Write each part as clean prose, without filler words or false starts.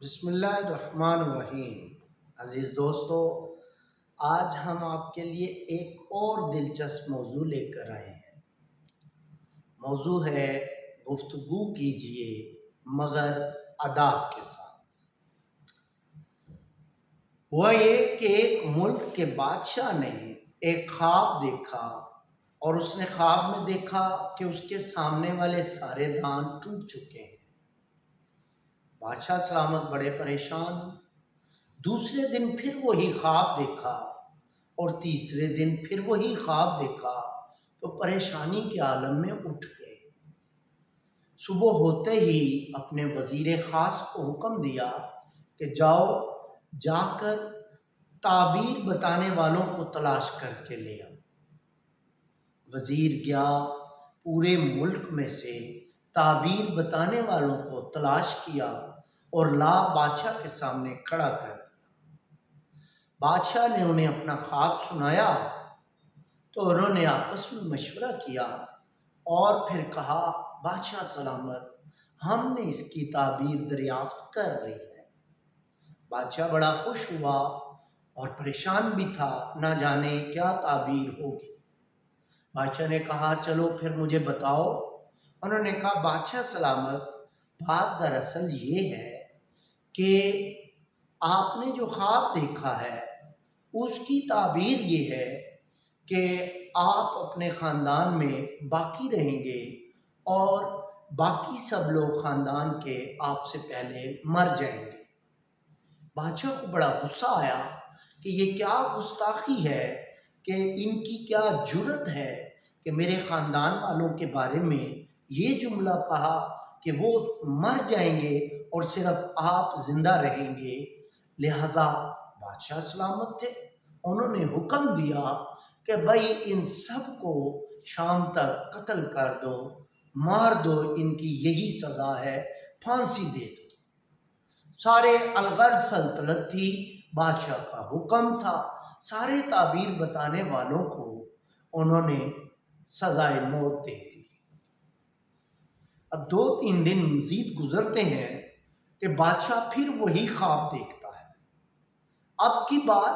بسم اللہ الرحمن الرحیم۔ عزیز دوستو، آج ہم آپ کے لیے ایک اور دلچسپ موضوع لے کر آئے ہیں۔ موضوع ہے گفتگو کیجئے مگر آداب کے ساتھ۔ ہوا یہ کہ ایک ملک کے بادشاہ نے ایک خواب دیکھا اور اس نے خواب میں دیکھا کہ اس کے سامنے والے سارے دان ٹوٹ چکے ہیں۔ بادشاہ سلامت بڑے پریشان۔ دوسرے دن پھر وہی خواب دیکھا اور تیسرے دن پھر وہی خواب دیکھا تو پریشانی کے عالم میں اٹھ گئے۔ صبح ہوتے ہی اپنے وزیر خاص کو حکم دیا کہ جا کر تعبیر بتانے والوں کو تلاش کر کے لے آؤ۔ وزیر گیا، پورے ملک میں سے تعبیر بتانے والوں کو تلاش کیا اور بادشاہ کے سامنے کھڑا کر دیا۔ بادشاہ نے انہیں اپنا خواب سنایا تو انہوں نے آپس میں مشورہ کیا اور پھر کہا، بادشاہ سلامت، ہم نے اس کی تعبیر دریافت کر رہی ہے۔ بادشاہ بڑا خوش ہوا اور پریشان بھی تھا، نہ جانے کیا تعبیر ہوگی۔ بادشاہ نے کہا، چلو پھر مجھے بتاؤ۔ انہوں نے کہا، بادشاہ سلامت، بات دراصل یہ ہے کہ آپ نے جو خواب دیکھا ہے اس کی تعبیر یہ ہے کہ آپ اپنے خاندان میں باقی رہیں گے اور باقی سب لوگ خاندان کے آپ سے پہلے مر جائیں گے۔ بادشاہ کو بڑا غصہ آیا کہ یہ کیا گستاخی ہے، کہ ان کی کیا جرت ہے کہ میرے خاندان والوں کے بارے میں یہ جملہ کہا کہ وہ مر جائیں گے اور صرف آپ زندہ رہیں گے۔ لہذا بادشاہ سلامت تھے، انہوں نے حکم دیا کہ بھائی ان سب کو شام تک قتل کر دو، مار دو، ان کی یہی سزا ہے، پھانسی دے دو۔ سارے الغرض سلطنت تھی، بادشاہ کا حکم تھا، سارے تعبیر بتانے والوں کو انہوں نے سزائے موت دے دی۔ اب 2-3 دن مزید گزرتے ہیں کہ بادشاہ پھر وہی خواب دیکھتا ہے۔ اب کی بار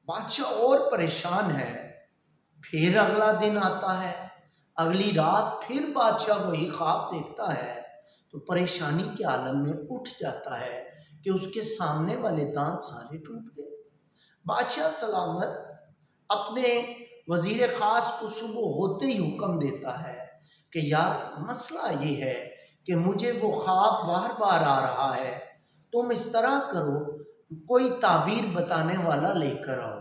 بادشاہ اور پریشان ہے۔ پھر اگلا دن آتا ہے، اگلی رات پھر بادشاہ وہی خواب دیکھتا ہے تو پریشانی کے عالم میں اٹھ جاتا ہے کہ اس کے سامنے والے دانت سارے ٹوٹ گئے۔ بادشاہ سلامت اپنے وزیر خاص کو صبح ہوتے ہی حکم دیتا ہے کہ یار مسئلہ یہ ہے کہ مجھے وہ خواب بار بار آ رہا ہے، تم اس طرح کرو، کوئی تعبیر بتانے والا لے کر آؤ۔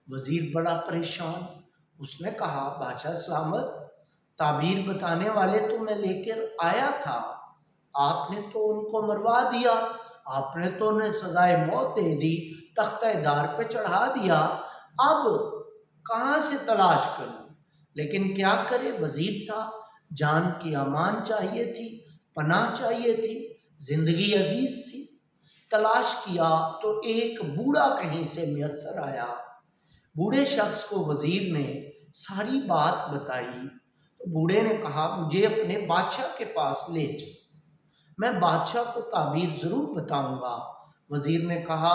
وزیر بڑا پریشان، اس نے کہا، بادشاہ سلامت، تعبیر بتانے والے تو میں لے کر آیا تھا، آپ نے تو ان کو مروا دیا، آپ نے تو انہیں سزائے موت دے دی، تختہ دار پہ چڑھا دیا، اب کہاں سے تلاش کروں؟ لیکن کیا کرے، وزیر تھا، جان کی امان چاہیے تھی، پناہ چاہیے تھی، زندگی عزیز تھی۔ تلاش کیا تو ایک بوڑھا کہیں سے میسر آیا۔ بوڑھے شخص کو وزیر نے ساری بات بتائی تو بوڑھے نے کہا، مجھے اپنے بادشاہ کے پاس لے جاؤ، میں بادشاہ کو تعبیر ضرور بتاؤں گا۔ وزیر نے کہا،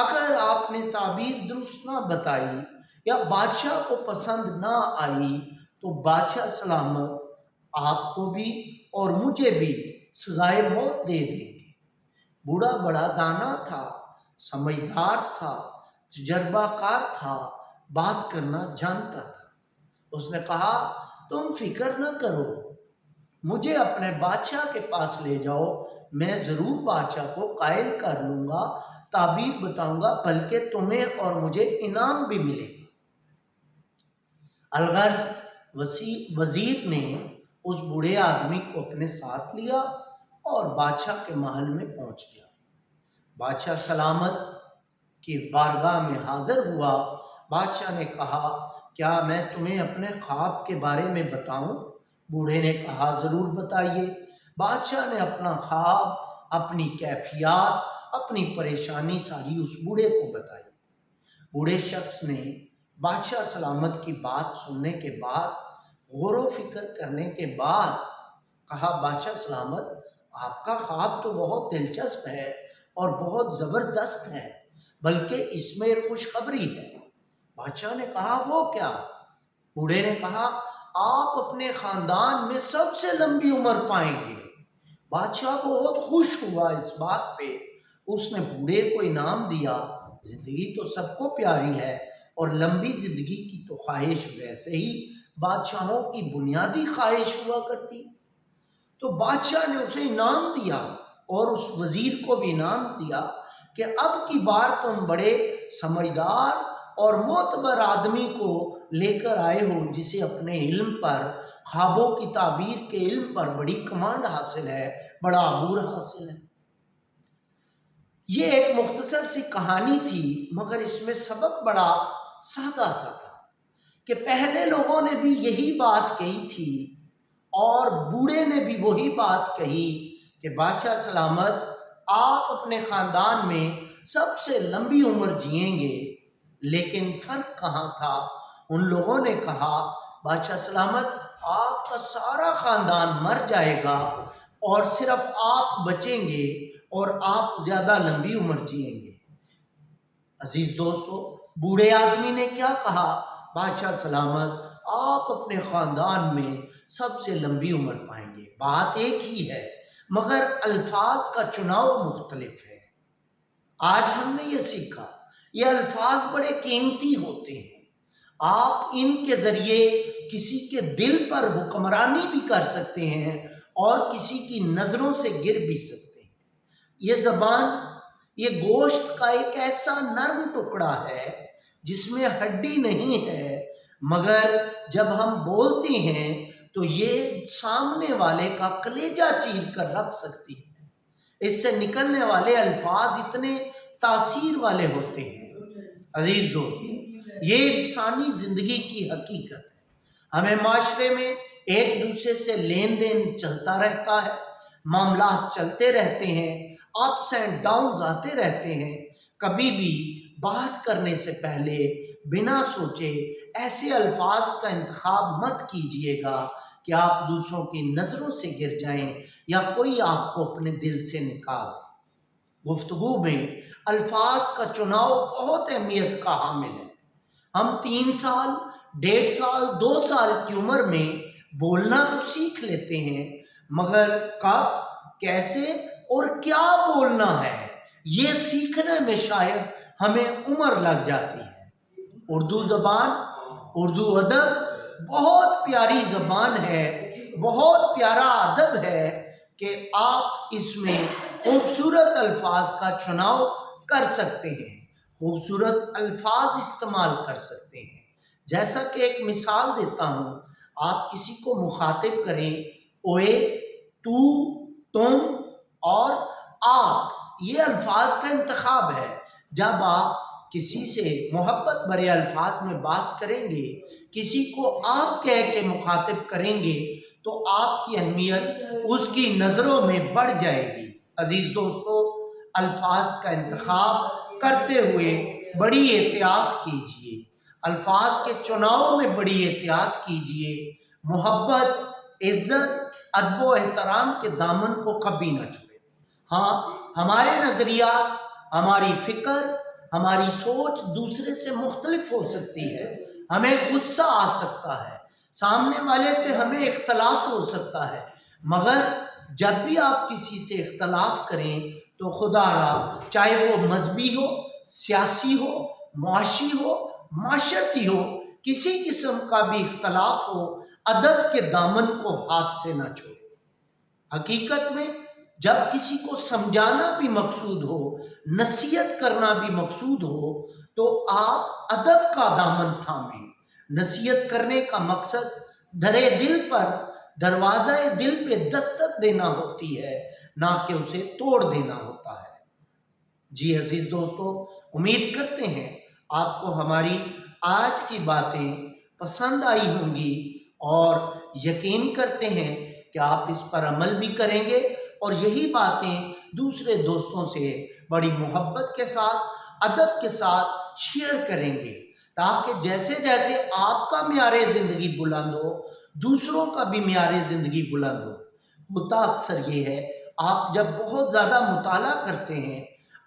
اگر آپ نے تعبیر درست نہ بتائی یا بادشاہ کو پسند نہ آئی تو بادشاہ سلامت آپ کو بھی اور مجھے بھی سزائے موت دے دیں گے۔ بوڑھا بڑا دانا تھا، سمجھدار تھا، تجربہ کار تھا، بات کرنا جانتا تھا۔ اس نے کہا، تم فکر نہ کرو، مجھے اپنے بادشاہ کے پاس لے جاؤ، میں ضرور بادشاہ کو قائل کر لوں گا، تعبیر بتاؤں گا، بلکہ تمہیں اور مجھے انعام بھی ملے گا۔ الغرض وزیر نے اس بوڑھے آدمی کو اپنے ساتھ لیا اور بادشاہ کے محل میں پہنچ گیا۔ بادشاہ سلامت کی بارگاہ میں حاضر ہوا۔ بادشاہ نے کہا، کیا میں تمہیں اپنے خواب کے بارے میں بتاؤں؟ بوڑھے نے کہا، ضرور بتائیے۔ بادشاہ نے اپنا خواب، اپنی کیفیات، اپنی پریشانی ساری اس بوڑھے کو بتائی۔ بوڑھے شخص نے بادشاہ سلامت کی بات سننے کے بعد، غور و فکر کرنے کے بعد کہا، بادشاہ سلامت، آپ کا خواب تو بہت دلچسپ ہے اور بہت زبردست ہے، بلکہ اس میں ایک خوشخبری ہے۔ بادشاہ نے کہا وہ کیا؟ بوڑھے نے کہا آپ اپنے خاندان میں سب سے لمبی عمر پائیں گے۔ بادشاہ بہت خوش ہوا اس بات پہ، اس نے بوڑھے کو انعام دیا۔ زندگی تو سب کو پیاری ہے اور لمبی زندگی کی تو خواہش ویسے ہی بادشاہوں کی بنیادی خواہش ہوا کرتی۔ تو بادشاہ نے اسے انعام دیا اور اس وزیر کو بھی انعام دیا کہ اب کی بار تم بڑے سمجھدار اور معتبر آدمی کو لے کر آئے ہو، جسے اپنے علم پر، خوابوں کی تعبیر کے علم پر بڑی کمانڈ حاصل ہے، بڑا عبور حاصل ہے۔ یہ ایک مختصر سی کہانی تھی، مگر اس میں سبق بڑا سادہ سا تھا کہ پہلے لوگوں نے بھی یہی بات کہی تھی اور بوڑھے نے بھی وہی بات کہی کہ بادشاہ سلامت آپ اپنے خاندان میں سب سے لمبی عمر جئیں گے۔ لیکن فرق کہاں تھا؟ ان لوگوں نے کہا بادشاہ سلامت آپ کا سارا خاندان مر جائے گا اور صرف آپ بچیں گے اور آپ زیادہ لمبی عمر جئیں گے۔ عزیز دوستو، بوڑھے آدمی نے کیا کہا؟ بادشاہ سلامت آپ اپنے خاندان میں سب سے لمبی عمر پائیں گے۔ بات ایک ہی ہے مگر الفاظ کا چناؤ مختلف ہے۔ آج ہم نے یہ سیکھا، یہ الفاظ بڑے قیمتی ہوتے ہیں۔ آپ ان کے ذریعے کسی کے دل پر حکمرانی بھی کر سکتے ہیں اور کسی کی نظروں سے گر بھی سکتے ہیں۔ یہ زبان، یہ گوشت کا ایک ایسا نرم ٹکڑا ہے جس میں ہڈی نہیں ہے، مگر جب ہم بولتے ہیں تو یہ سامنے والے کا کلیجہ چیر کر رکھ سکتی ہے۔ اس سے نکلنے والے الفاظ اتنے تاثیر والے ہوتے ہیں۔ عزیز دوست، یہ انسانی زندگی کی حقیقت ہے۔ ہمیں معاشرے میں ایک دوسرے سے لین دین چلتا رہتا ہے، معاملات چلتے رہتے ہیں، اپس اینڈ ڈاؤنز آتے رہتے ہیں۔ کبھی بھی بات کرنے سے پہلے بنا سوچے ایسے الفاظ کا انتخاب مت کیجیے گا کہ آپ دوسروں کی نظروں سے گر جائیں یا کوئی آپ کو اپنے دل سے نکال دے۔ گفتگو میں الفاظ کا چناؤ بہت اہمیت کا حامل ہے۔ ہم 3 سال، 1.5 سال، 2 سال کی عمر میں بولنا تو سیکھ لیتے ہیں، مگر کب، کیسے اور کیا بولنا ہے یہ سیکھنے میں شاید ہمیں عمر لگ جاتی ہے۔ اردو زبان، اردو ادب بہت پیاری زبان ہے، بہت پیارا ادب ہے کہ آپ اس میں خوبصورت الفاظ کا چناؤ کر سکتے ہیں، خوبصورت الفاظ استعمال کر سکتے ہیں۔ جیسا کہ ایک مثال دیتا ہوں، آپ کسی کو مخاطب کریں، اوے، تو، تم اور آپ، یہ الفاظ کا انتخاب ہے۔ جب آپ کسی سے محبت بھرے الفاظ میں بات کریں گے، کسی کو آپ کہہ کے مخاطب کریں گے تو آپ کی اہمیت اس کی نظروں میں بڑھ جائے گی۔ عزیز دوستو، الفاظ کا انتخاب کرتے ہوئے بڑی احتیاط کیجیے، الفاظ کے چناؤ میں بڑی احتیاط کیجیے۔ محبت، عزت، ادب و احترام کے دامن کو کبھی نہ چھوڑیں۔ ہاں، ہمارے نظریات، ہماری فکر، ہماری سوچ دوسرے سے مختلف ہو سکتی ہے، ہمیں غصہ آ سکتا ہے، سامنے والے سے ہمیں اختلاف ہو سکتا ہے، مگر جب بھی آپ کسی سے اختلاف کریں تو خدا را، چاہے وہ مذہبی ہو، سیاسی ہو، معاشی ہو، معاشرتی ہو، کسی قسم کا بھی اختلاف ہو، ادب کے دامن کو ہاتھ سے نہ چھوڑیں۔ حقیقت میں جب کسی کو سمجھانا بھی مقصود ہو، نصیحت کرنا بھی مقصود ہو، تو آپ ادب کا دامن تھامیں۔ نصیحت کرنے کا مقصد درے دل پر، دروازہ دل پہ دستک دینا ہوتی ہے، نہ کہ اسے توڑ دینا ہوتا ہے۔ جی عزیز دوستو، امید کرتے ہیں آپ کو ہماری آج کی باتیں پسند آئی ہوں گی اور یقین کرتے ہیں کہ آپ اس پر عمل بھی کریں گے اور یہی باتیں دوسرے دوستوں سے بڑی محبت کے ساتھ، ادب کے ساتھ شیئر کریں گے، تاکہ جیسے جیسے آپ کا معیار زندگی بلند ہو، دوسروں کا بھی معیار زندگی بلند ہو۔ ہوتا اکثر یہ ہے، آپ جب بہت زیادہ مطالعہ کرتے ہیں